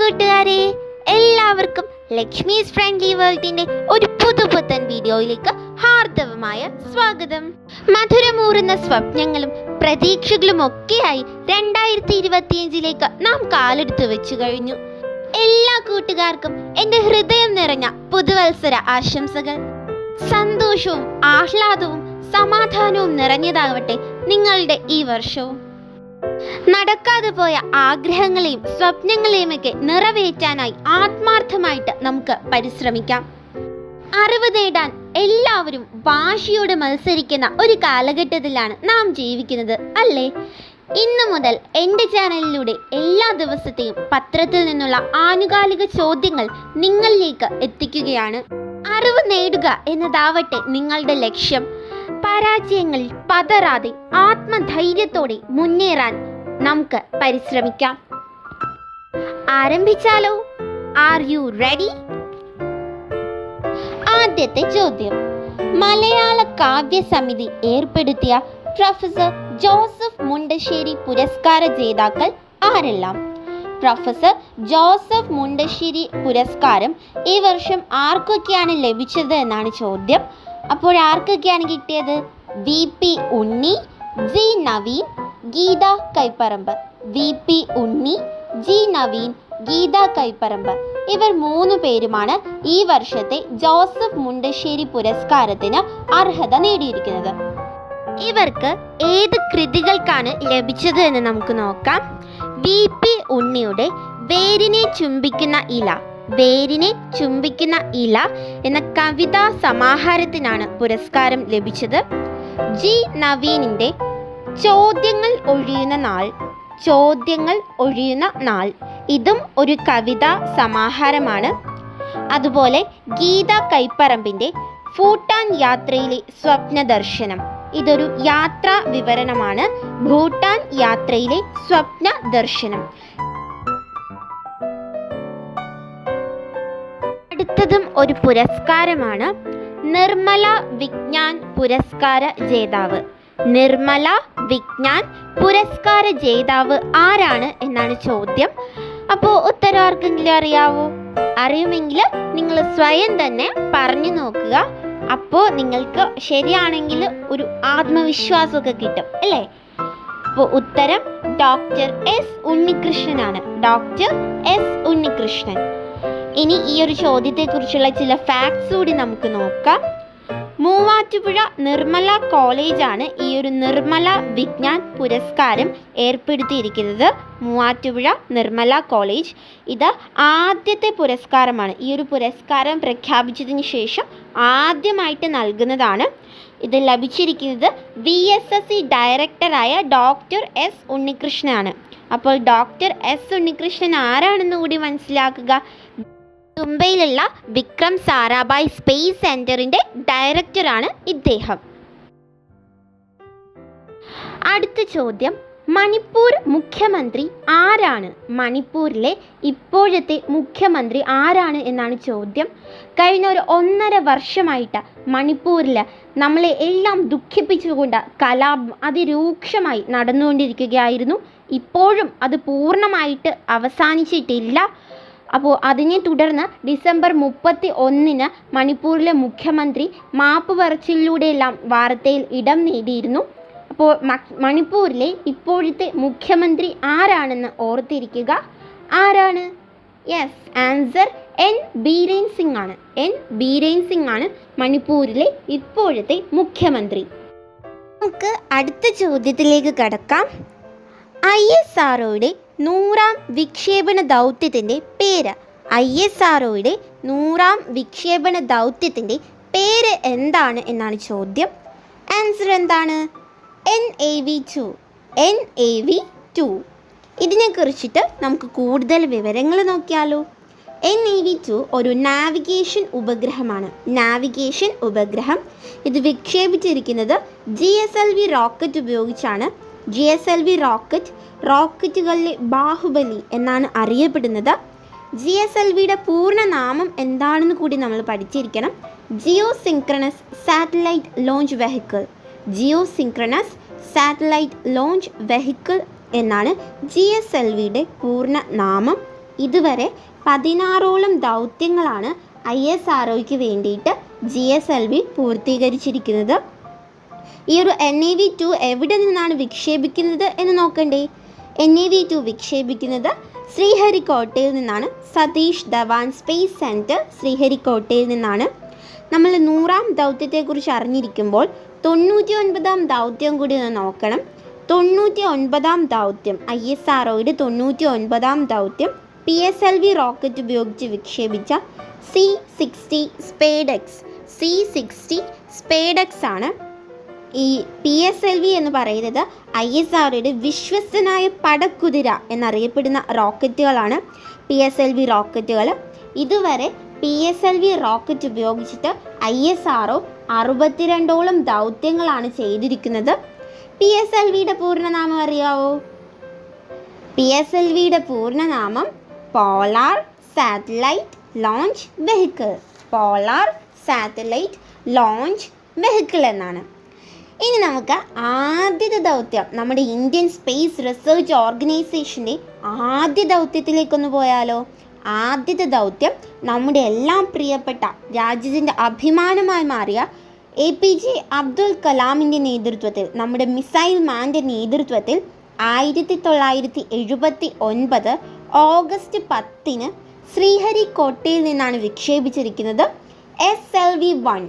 കൂട്ടുകാരെ, എല്ലാവർക്കും ലക്ഷ്മീസ് ഫ്രണ്ട്ലി വേൾഡിന്റെ ഒരു പുതുപുത്തൻ വീഡിയോയിലേക്ക് ഹാർദവമായ സ്വാഗതം. മധുരമൂറുന്ന സ്വപ്നങ്ങളും പ്രതീക്ഷകളും ഒക്കെയായി 2025 നാം കാലെടുത്തു വെച്ചു കഴിഞ്ഞു. എല്ലാ കൂട്ടുകാർക്കും എൻ്റെ ഹൃദയം നിറഞ്ഞ പുതുവത്സര ആശംസകൾ. സന്തോഷവും ആഹ്ലാദവും സമാധാനവും നിറഞ്ഞതാവട്ടെ നിങ്ങളുടെ ഈ വർഷവും. നടക്കാതെ പോയ ആഗ്രഹങ്ങളെയും സ്വപ്നങ്ങളെയും ഒക്കെ നിറവേറ്റാനായി ആത്മാർത്ഥമായിട്ട് നമുക്ക് പരിശ്രമിക്കാം. അറിവ് നേടാൻ എല്ലാവരും വാശിയോട് മത്സരിക്കുന്ന ഒരു കാലഘട്ടത്തിലാണ് നാം ജീവിക്കുന്നത്, അല്ലേ? ഇന്നു മുതൽ എൻ്റെ ചാനലിലൂടെ എല്ലാ ദിവസത്തെയും പത്രത്തിൽ നിന്നുള്ള ആനുകാലിക ചോദ്യങ്ങൾ നിങ്ങളിലേക്ക് എത്തിക്കുകയാണ്. അറിവ് നേടുക എന്നതാവട്ടെ നിങ്ങളുടെ ലക്ഷ്യം. പരാജയങ്ങളിൽ പതറാതെ ആത്മധൈര്യത്തോടെ മുന്നേറാൻ നമുക്ക് പരിശ്രമിക്കാം. ആരംഭിച്ചാലോ? Are you ready? ആദ്യത്തെ ചോദ്യം. മലയാള കാവ്യ സമിതി ഏർപ്പെടുത്തിയ പ്രൊഫസർ ജോസഫ് മുണ്ടശ്ശേരി പുരസ്കാര ജേതാക്കൾ ആരെല്ലാം? പ്രൊഫസർ ജോസഫ് മുണ്ടശ്ശേരി പുരസ്കാരം ഈ വർഷം ആർക്കൊക്കെയാണ് ലഭിച്ചത് എന്നാണ് ചോദ്യം. അപ്പോൾ ആർക്കൊക്കെയാണ് കിട്ടിയത്? VP ഉണ്ണി, G നവീൻ, ഗീത കൈപ്പറമ്പ്. VP ഉണ്ണി, G നവീൻ, ഗീത കൈപ്പറമ്പ് ഇവർ 3 പേരുമാണ് ഈ വർഷത്തെ ജോസഫ് മുണ്ടശ്ശേരി പുരസ്കാരത്തിന് അർഹത നേടിയിരിക്കുന്നത്. ഇവർക്ക് ഏത് കൃതികൾക്കാണ് ലഭിച്ചത് എന്ന് നമുക്ക് നോക്കാം. VP ഉണ്ണിയുടെ വേരിനെ ചുംബിക്കുന്ന ഇല, വേരിനെ ചുംബിക്കുന്ന ഇല എന്ന കവിതാ സമാഹാരത്തിനാണ് പുരസ്കാരം ലഭിച്ചത്. G നവീനിൻ്റെ ചോദ്യങ്ങൾ ഒഴിയുന്ന നാൾ, ചോദ്യങ്ങൾ ഒഴിയുന്ന നാൾ ഇതും ഒരു കവിതാ സമാഹാരമാണ്. അതുപോലെ ഗീത കൈപ്പറമ്പിൻ്റെ ഭൂട്ടാൻ യാത്രയിലെ സ്വപ്നദർശനം, ഇതൊരു യാത്രാ വിവരണമാണ്. ഭൂട്ടാൻ യാത്രയിലെ സ്വപ്ന ദർശനം. അടുത്തതും ഒരു പുരസ്കാരമാണ്. നിർമ്മല വിജ്ഞാൻ പുരസ്കാര ജേതാവ്. നിർമ്മല വിജ്ഞാൻ പുരസ്കാര ജേതാവ് ആരാണ് എന്നാണ് ചോദ്യം. അപ്പോൾ ഉത്തരം ആർക്കെങ്കിലും അറിയാവോ? അറിയുമെങ്കിൽ നിങ്ങൾ സ്വയം തന്നെ പറഞ്ഞു നോക്കുക. അപ്പോൾ നിങ്ങൾക്ക് ശരിയാണെങ്കിൽ ഒരു ആത്മവിശ്വാസമൊക്കെ കിട്ടും, അല്ലേ? അപ്പോൾ ഉത്തരം ഡോക്ടർ S ഉണ്ണികൃഷ്ണനാണ്. Doctor S Unnikrishnan. ഇനി ഈ ഒരു ചോദ്യത്തെക്കുറിച്ചുള്ള ചില ഫാക്ട്സ് കൂടി നമുക്ക് നോക്കാം. മൂവാറ്റുപുഴ നിർമ്മല കോളേജാണ് ഈ ഒരു നിർമ്മല വിജ്ഞാൻ പുരസ്കാരം ഏർപ്പെടുത്തിയിരിക്കുന്നത്. മൂവാറ്റുപുഴ നിർമ്മല കോളേജ് ഇത് ആദ്യത്തെ പുരസ്കാരമാണ്. ഈ ഒരു പുരസ്കാരം പ്രഖ്യാപിച്ചതിന് ശേഷം ആദ്യമായിട്ട് നൽകുന്നതാണ്. ഇത് ലഭിച്ചിരിക്കുന്നത് VSSC ഡയറക്ടറായ ഡോക്ടർ S ഉണ്ണികൃഷ്ണനാണ്. അപ്പോൾ ഡോക്ടർ S ഉണ്ണികൃഷ്ണൻ ആരാണെന്ന് കൂടി മനസ്സിലാക്കുക. മുംബൈയിലുള്ള വിക്രം സാരാഭായ് സ്പേസ് സെന്ററിന്റെ ഡയറക്ടറാണ് ഇദ്ദേഹം. അടുത്ത ചോദ്യം. മണിപ്പൂർ മുഖ്യമന്ത്രി ആരാണ്? മണിപ്പൂരിലെ ഇപ്പോഴത്തെ മുഖ്യമന്ത്രി ആരാണ് എന്നാണ് ചോദ്യം. കഴിഞ്ഞ ഒരു 1.5 വർഷമായിട്ട് മണിപ്പൂരിൽ നമ്മളെ എല്ലാം ദുഃഖിപ്പിച്ചുകൊണ്ട് കലാപം അതിരൂക്ഷമായി നടന്നുകൊണ്ടിരിക്കുകയായിരുന്നു. ഇപ്പോഴും അത് പൂർണ്ണമായിട്ട് അവസാനിച്ചിട്ടില്ല. അപ്പോൾ അതിനെ തുടർന്ന് ഡിസംബർ 31 മണിപ്പൂരിലെ മുഖ്യമന്ത്രി മാപ്പ് പറച്ചിലൂടെയെല്ലാം വാർത്തയിൽ ഇടം നേടിയിരുന്നു. അപ്പോൾ മണിപ്പൂരിലെ ഇപ്പോഴത്തെ മുഖ്യമന്ത്രി ആരാണെന്ന് ഓർത്തിരിക്കുക. ആരാണ്? Yes, answer N Biren Singh ആണ്. N ബീരേൻ സിംഗ് ആണ് മണിപ്പൂരിലെ ഇപ്പോഴത്തെ മുഖ്യമന്ത്രി. നമുക്ക് അടുത്ത ചോദ്യത്തിലേക്ക് കടക്കാം. ISROയുടെ 100ാം വിക്ഷേപണ ദൗത്യത്തിൻ്റെ പേര്. ISROയുടെ 100ാം വിക്ഷേപണ ദൗത്യത്തിൻ്റെ പേര് എന്താണ് എന്നാണ് ചോദ്യം. ആൻസർ എന്താണ്? NAV2. NAV2. ഇതിനെക്കുറിച്ചിട്ട് നമുക്ക് കൂടുതൽ വിവരങ്ങൾ നോക്കിയാലോ. NAV2 ഒരു നാവിഗേഷൻ ഉപഗ്രഹമാണ്. നാവിഗേഷൻ ഉപഗ്രഹം. ഇത് വിക്ഷേപിച്ചിരിക്കുന്നത് GSLV റോക്കറ്റ് ഉപയോഗിച്ചാണ്. GSLV റോക്കറ്റുകളിലെ ബാഹുബലി എന്നാണ് അറിയപ്പെടുന്നത്. GSLVയുടെ പൂർണ്ണ നാമം എന്താണെന്ന് കൂടി നമ്മൾ പഠിച്ചിരിക്കണം. Geosynchronous satellite launch vehicle. Geosynchronous satellite launch vehicle എന്നാണ് GSLVയുടെ പൂർണ്ണ നാമം. ഇതുവരെ 16ഓളം ദൗത്യങ്ങളാണ് ISROയ്ക്ക് വേണ്ടിയിട്ട് GSLV പൂർത്തീകരിച്ചിരിക്കുന്നത്. ഈ ഒരു NAV-2 എവിടെ നിന്നാണ് വിക്ഷേപിക്കുന്നത് എന്ന് നോക്കണ്ടേ? NAV-2 വിക്ഷേപിക്കുന്നത് ശ്രീഹരിക്കോട്ടയിൽ നിന്നാണ്. സതീഷ് ധവാൻ സ്പേസ് സെൻറ്റർ ശ്രീഹരിക്കോട്ടയിൽ നിന്നാണ്. നമ്മൾ 100ാം ദൗത്യത്തെക്കുറിച്ച് അറിഞ്ഞിരിക്കുമ്പോൾ 99ാം ദൗത്യം കൂടി ഒന്ന് നോക്കണം. 99ാം ദൗത്യം ISROയുടെ 99ാം ദൗത്യം PSLV റോക്കറ്റ് ഉപയോഗിച്ച് വിക്ഷേപിച്ച C-60 സ്പേഡെക്സ് ആണ്. ഈ PSLV എന്ന് പറയുന്നത് ISROയുടെ വിശ്വസ്തനായ പടക്കുതിര എന്നറിയപ്പെടുന്ന റോക്കറ്റുകളാണ് PSLV റോക്കറ്റുകൾ. ഇതുവരെ PSLV റോക്കറ്റ് ഉപയോഗിച്ചിട്ട് ISRO 62ഓളം ദൗത്യങ്ങളാണ് ചെയ്തിരിക്കുന്നത്. PSLVയുടെ പൂർണ്ണനാമം അറിയാവോ? PSLVയുടെ പൂർണ്ണനാമം polar satellite launch vehicle. Polar satellite launch vehicle എന്നാണ്. ഇനി നമുക്ക് ആദ്യത്തെ ദൗത്യം, നമ്മുടെ ഇന്ത്യൻ സ്പേസ് റിസർച്ച് ഓർഗനൈസേഷൻ്റെ ആദ്യ ദൗത്യത്തിലേക്കൊന്ന് പോയാലോ? ആദ്യത്തെ ദൗത്യം നമ്മുടെ എല്ലാം പ്രിയപ്പെട്ട രാജ്യത്തിൻ്റെ അഭിമാനമായി മാറിയ APJ അബ്ദുൽ കലാമിൻ്റെ നേതൃത്വത്തിൽ, നമ്മുടെ മിസൈൽ മാൻ്റെ നേതൃത്വത്തിൽ 1979 ഓഗസ്റ്റ് 10 ശ്രീഹരിക്കോട്ടയിൽ നിന്നാണ് വിക്ഷേപിച്ചിരിക്കുന്നത്. SLV-1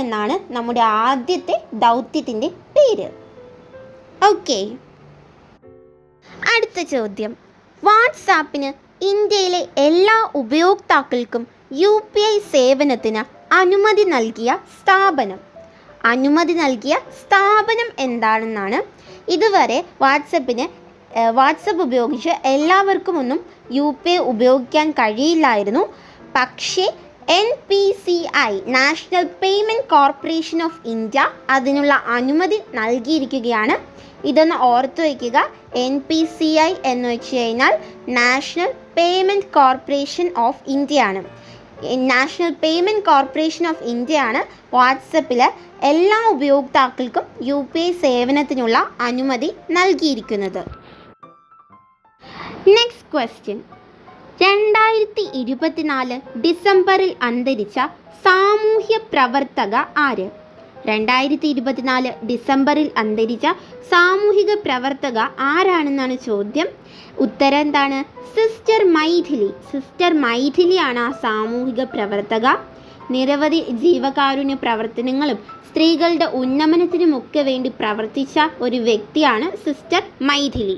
എന്നാണ് നമ്മുടെ ആദ്യത്തെ ദൗത്യത്തിൻ്റെ പേര്. ഓക്കെ, അടുത്ത ചോദ്യം. വാട്സാപ്പിന് ഇന്ത്യയിലെ എല്ലാ ഉപയോക്താക്കൾക്കും UPI സേവനത്തിന് അനുമതി നൽകിയ സ്ഥാപനം എന്താണെന്നാണ്. ഇതുവരെ വാട്സപ്പ് ഉപയോഗിച്ച് എല്ലാവർക്കുമൊന്നും UPI ഉപയോഗിക്കാൻ കഴിയില്ലായിരുന്നു. പക്ഷേ NPCI national payment corporation of India അതിനുള്ള അനുമതി നൽകിയിരിക്കുകയാണ്. ഇതൊന്ന് ഓർത്തു വയ്ക്കുക. NPCI എന്ന് വെച്ച് കഴിഞ്ഞാൽ national payment corporation of India ആണ്. National payment corporation of India ആണ് വാട്സപ്പിലെ എല്ലാ ഉപയോക്താക്കൾക്കും UPI സേവനത്തിനുള്ള അനുമതി നൽകിയിരിക്കുന്നത്. Next question. 2024 ഡിസംബറിൽ അന്തരിച്ച സാമൂഹ്യ പ്രവർത്തക ആര്? 2024 ഡിസംബറിൽ അന്തരിച്ച സാമൂഹിക പ്രവർത്തക ആരാണെന്നാണ് ചോദ്യം. ഉത്തരം എന്താണ്? സിസ്റ്റർ മൈഥിലിയാണ് ആ സാമൂഹിക പ്രവർത്തക. നിരവധി ജീവകാരുണ്യ പ്രവർത്തനങ്ങളും സ്ത്രീകളുടെ ഉന്നമനത്തിനുമൊക്കെ വേണ്ടി പ്രവർത്തിച്ച ഒരു വ്യക്തിയാണ് സിസ്റ്റർ മൈഥിലി.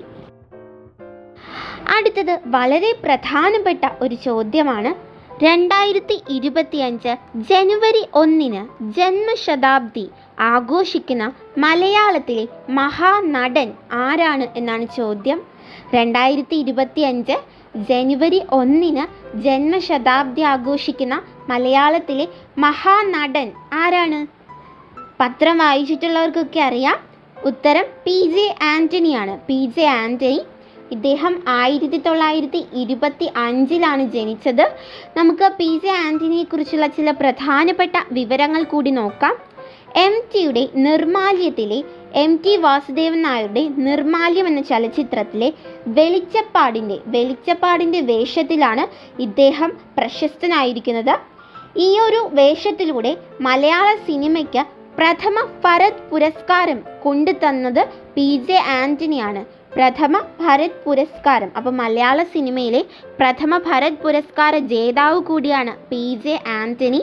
അടുത്തത് വളരെ പ്രധാനപ്പെട്ട ഒരു ചോദ്യമാണ്. 2025 ജനുവരി 1 ജന്മശതാബ്ദി ആഘോഷിക്കുന്ന മലയാളത്തിലെ മഹാനടൻ ആരാണ് എന്നാണ് ചോദ്യം. 2025 ജനുവരി 1 ജന്മശതാബ്ദി ആഘോഷിക്കുന്ന മലയാളത്തിലെ മഹാനടൻ ആരാണ്? പത്രം വായിച്ചിട്ടുള്ളവർക്കൊക്കെ അറിയാം. ഉത്തരം PJ ആൻ്റണിയാണ്. PJ ആൻ്റണി. ഇദ്ദേഹം 1925 ജനിച്ചത്. നമുക്ക് PJ ആൻ്റണിയെക്കുറിച്ചുള്ള ചില പ്രധാനപ്പെട്ട വിവരങ്ങൾ കൂടി നോക്കാം. MTയുടെ നിർമാല്യത്തിലെ MT വാസുദേവൻ നായരുടെ നിർമാല്യം എന്ന ചലച്ചിത്രത്തിലെ വെളിച്ചപ്പാടിൻ്റെ വേഷത്തിലാണ് ഇദ്ദേഹം പ്രശസ്തനായിരിക്കുന്നത്. ഈ ഒരു വേഷത്തിലൂടെ മലയാള സിനിമയ്ക്ക് പ്രഥമ ഭരത് പുരസ്കാരം കൊണ്ടുതന്നത് PJ ആൻ്റണിയാണ്. പ്രഥമ ഭരത് പുരസ്കാരം. അപ്പോൾ മലയാള സിനിമയിലെ പ്രഥമ ഭരത് പുരസ്കാര ജേതാവ് കൂടിയാണ് PJ ആൻ്റണി.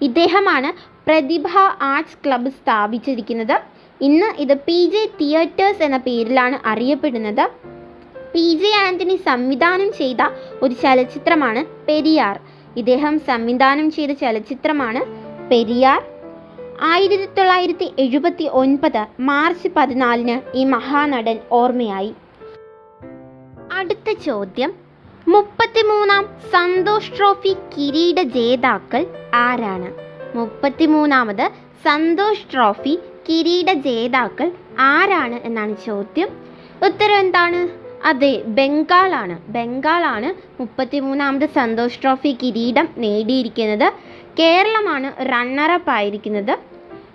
ഇദ്ദേഹമാണ് പ്രതിഭ ആർട്സ് ക്ലബ്ബ് സ്ഥാപിച്ചിരിക്കുന്നത്. ഇന്ന് ഇത് PJ തിയേറ്റേഴ്സ് എന്ന പേരിലാണ് അറിയപ്പെടുന്നത്. PJ ആൻ്റണി സംവിധാനം ചെയ്ത ഒരു ചലച്ചിത്രമാണ് പെരിയാർ. ഇദ്ദേഹം സംവിധാനം ചെയ്ത ചലച്ചിത്രമാണ് പെരിയാർ. 1979 മാർച്ച് 14 ഈ മഹാനടൻ ഓർമ്മയായി. അടുത്ത ചോദ്യം. 33ാം സന്തോഷ് ട്രോഫി കിരീട ജേതാക്കൾ ആരാണ്? 33ാമത് സന്തോഷ് ട്രോഫി കിരീട ജേതാക്കൾ ആരാണ് എന്നാണ് ചോദ്യം. ഉത്തരം എന്താണ്? അതെ, ബംഗാളാണ്. 33ാമത് സന്തോഷ് ട്രോഫി കിരീടം നേടിയിരിക്കുന്നത്. കേരളമാണ് റണ്ണറപ്പ് ആയിരിക്കുന്നത്.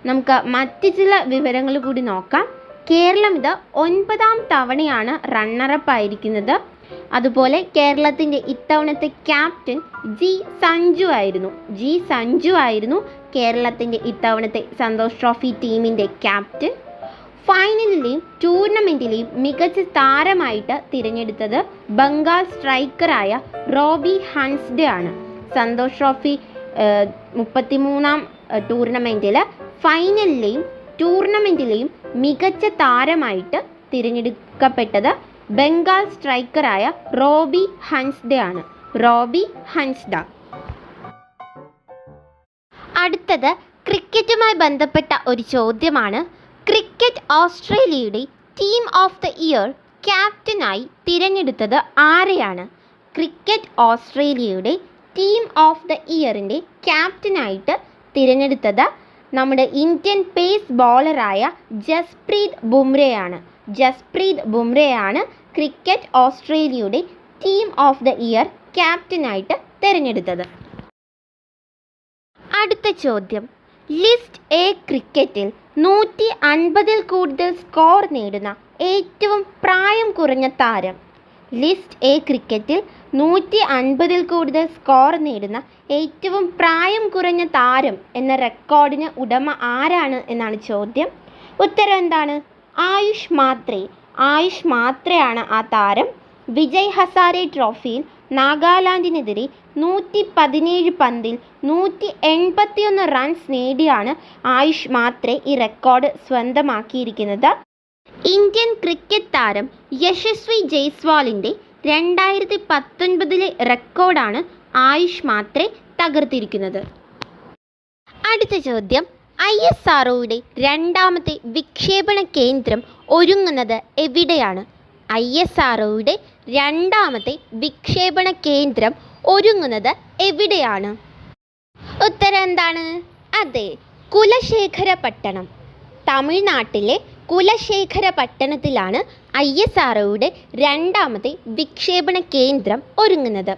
നമുക്ക് മറ്റ് ചില വിവരങ്ങൾ കൂടി നോക്കാം. കേരളം ഇത് 9ാം തവണയാണ് റണ്ണറപ്പ് ആയിരിക്കുന്നത്. അതുപോലെ കേരളത്തിൻ്റെ ഇത്തവണത്തെ ക്യാപ്റ്റൻ ജി സഞ്ജു ആയിരുന്നു കേരളത്തിൻ്റെ ഇത്തവണത്തെ സന്തോഷ് ട്രോഫി ടീമിൻ്റെ ക്യാപ്റ്റൻ. ഫൈനലിലെയും ടൂർണമെൻറ്റിലെയും മികച്ച താരമായിട്ട് തിരഞ്ഞെടുത്തത് ബംഗാൾ സ്ട്രൈക്കറായ റോബി ഹൻസ്ഡെ ആണ്. സന്തോഷ് ട്രോഫി 33ാം ടൂർണമെൻറ്റിൽ ഫൈനലിലെയും ടൂർണമെൻറ്റിലെയും മികച്ച താരമായിട്ട് തിരഞ്ഞെടുക്കപ്പെട്ടത് ബംഗാൾ സ്ട്രൈക്കറായ റോബി ഹൻസ്ഡെ ആണ്. അടുത്തത് ക്രിക്കറ്റുമായി ബന്ധപ്പെട്ട ഒരു ചോദ്യമാണ്. ക്രിക്കറ്റ് ഓസ്ട്രേലിയയുടെ ടീം ഓഫ് ദ ഇയർ ക്യാപ്റ്റനായി തിരഞ്ഞെടുത്തത് ആരെയാണ്? ക്രിക്കറ്റ് ഓസ്ട്രേലിയയുടെ ടീം ഓഫ് ദ ഇയറിൻ്റെ ക്യാപ്റ്റനായിട്ട് തിരഞ്ഞെടുത്തത് നമ്മുടെ ഇന്ത്യൻ പേസ് ബോളറായ ജസ്പ്രീത് ബുംറയാണ് ക്രിക്കറ്റ് ഓസ്ട്രേലിയയുടെ ടീം ഓഫ് ദ ഇയർ ക്യാപ്റ്റനായിട്ട് തിരഞ്ഞെടുത്തത്. അടുത്ത ചോദ്യം, ലിസ്റ്റ് എ ക്രിക്കറ്റിൽ 150-ൽ കൂടുതൽ സ്കോർ നേടുന്ന ഏറ്റവും പ്രായം കുറഞ്ഞ താരം. ലിസ്റ്റ് എ ക്രിക്കറ്റിൽ 150-ൽ കൂടുതൽ സ്കോർ നേടുന്ന ഏറ്റവും പ്രായം കുറഞ്ഞ താരം എന്ന റെക്കോർഡിന് ഉടമ ആരാണ് എന്നാണ് ചോദ്യം. ഉത്തരം എന്താണ്? ആയുഷ് മാത്രയാണ് ആ താരം. വിജയ് ഹസാരെ ട്രോഫിയിൽ നാഗാലാൻഡിനെതിരെ 117 പന്തിൽ 181 റൺസ് നേടിയാണ് ആയുഷ് മാത്രേ ഈ റെക്കോർഡ് സ്വന്തമാക്കിയിരിക്കുന്നത്. ഇന്ത്യൻ ക്രിക്കറ്റ് താരം യശസ്വി ജയ്സ്വാളിൻ്റെ 2019 റെക്കോർഡാണ് ആയുഷ് മാത്രേ തകർത്തിരിക്കുന്നത്. അടുത്ത ചോദ്യം, ISROയുടെ രണ്ടാമത്തെ വിക്ഷേപണ കേന്ദ്രം ഒരുങ്ങുന്നത് എവിടെയാണ്? ISROയുടെ രണ്ടാമത്തെ വിക്ഷേപണ കേന്ദ്രം ഒരുങ്ങുന്നത് എവിടെയാണ്? ഉത്തരം എന്താണ്? അതെ, കുലശേഖരപട്ടണം. തമിഴ്നാട്ടിലെ കുലശേഖരപട്ടണത്തിലാണ് ISROയുടെ രണ്ടാമത്തെ വിക്ഷേപണ കേന്ദ്രം ഒരുങ്ങുന്നത്.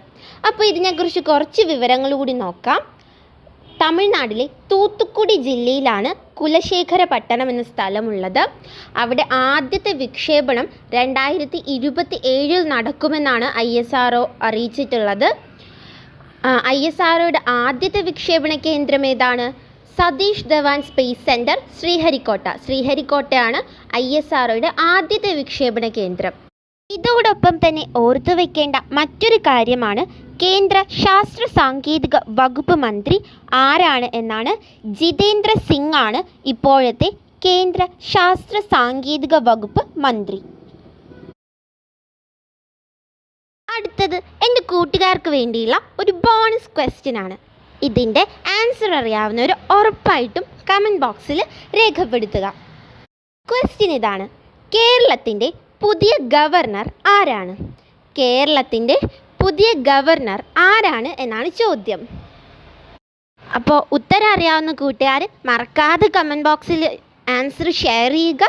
അപ്പോൾ ഇതിനെക്കുറിച്ച് കുറച്ച് വിവരങ്ങൾ കൂടി നോക്കാം. തമിഴ്നാട്ടിലെ തൂത്തുക്കുടി ജില്ലയിലാണ് കുലശേഖരപട്ടണം എന്ന സ്ഥലമുള്ളത്. അവിടെ ആദ്യത്തെ വിക്ഷേപണം 2027 നടക്കുമെന്നാണ് ISRO അറിയിച്ചിട്ടുള്ളത്. ISROയുടെ ആദ്യത്തെ വിക്ഷേപണ കേന്ദ്രം ഏതാണ്? സതീഷ് ധവാൻ സ്പേസ് സെൻറ്റർ, ശ്രീഹരിക്കോട്ടയാണ് ISROയുടെ ആദ്യത്തെ വിക്ഷേപണ കേന്ദ്രം. ഇതോടൊപ്പം തന്നെ ഓർത്തു വയ്ക്കേണ്ട മറ്റൊരു കാര്യമാണ് കേന്ദ്ര ശാസ്ത്ര സാങ്കേതിക വകുപ്പ് മന്ത്രി ആരാണ് എന്നാണ്. ജിതേന്ദ്ര സിംഗ് ആണ് ഇപ്പോഴത്തെ കേന്ദ്ര ശാസ്ത്ര സാങ്കേതിക വകുപ്പ് മന്ത്രി. അടുത്തത് എൻ്റെ കൂട്ടുകാർക്ക് വേണ്ടിയുള്ള ഒരു ബോണസ് ക്വസ്റ്റ്യൻ ആണ്. ഇതിൻ്റെ ആൻസർ അറിയാവുന്നവർ ഉറപ്പായിട്ടും കമൻറ്റ് ബോക്സിൽ രേഖപ്പെടുത്തുക. ക്വസ്റ്റ്യൻ ഇതാണ്, കേരളത്തിൻ്റെ പുതിയ ഗവർണർ ആരാണ്? കേരളത്തിൻ്റെ പുതിയ ഗവർണർ ആരാണ് എന്നാണ് ചോദ്യം. അപ്പോൾ ഉത്തരം അറിയാവുന്ന കൂട്ടുകാർ മറക്കാതെ കമൻറ്റ് ബോക്സിൽ ആൻസർ ഷെയർ ചെയ്യുക.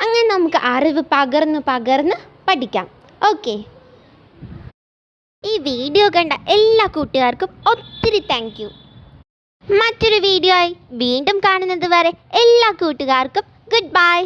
അങ്ങനെ നമുക്ക് അറിവ് പകർന്ന് പഠിക്കാം. ഓക്കെ, ഈ വീഡിയോ കണ്ട എല്ലാ കൂട്ടുകാർക്കും ഒത്തിരി താങ്ക് യു. മറ്റൊരു വീഡിയോ ആയി വീണ്ടും കാണുന്നത് വരെ എല്ലാ കൂട്ടുകാർക്കും ഗുഡ് ബൈ.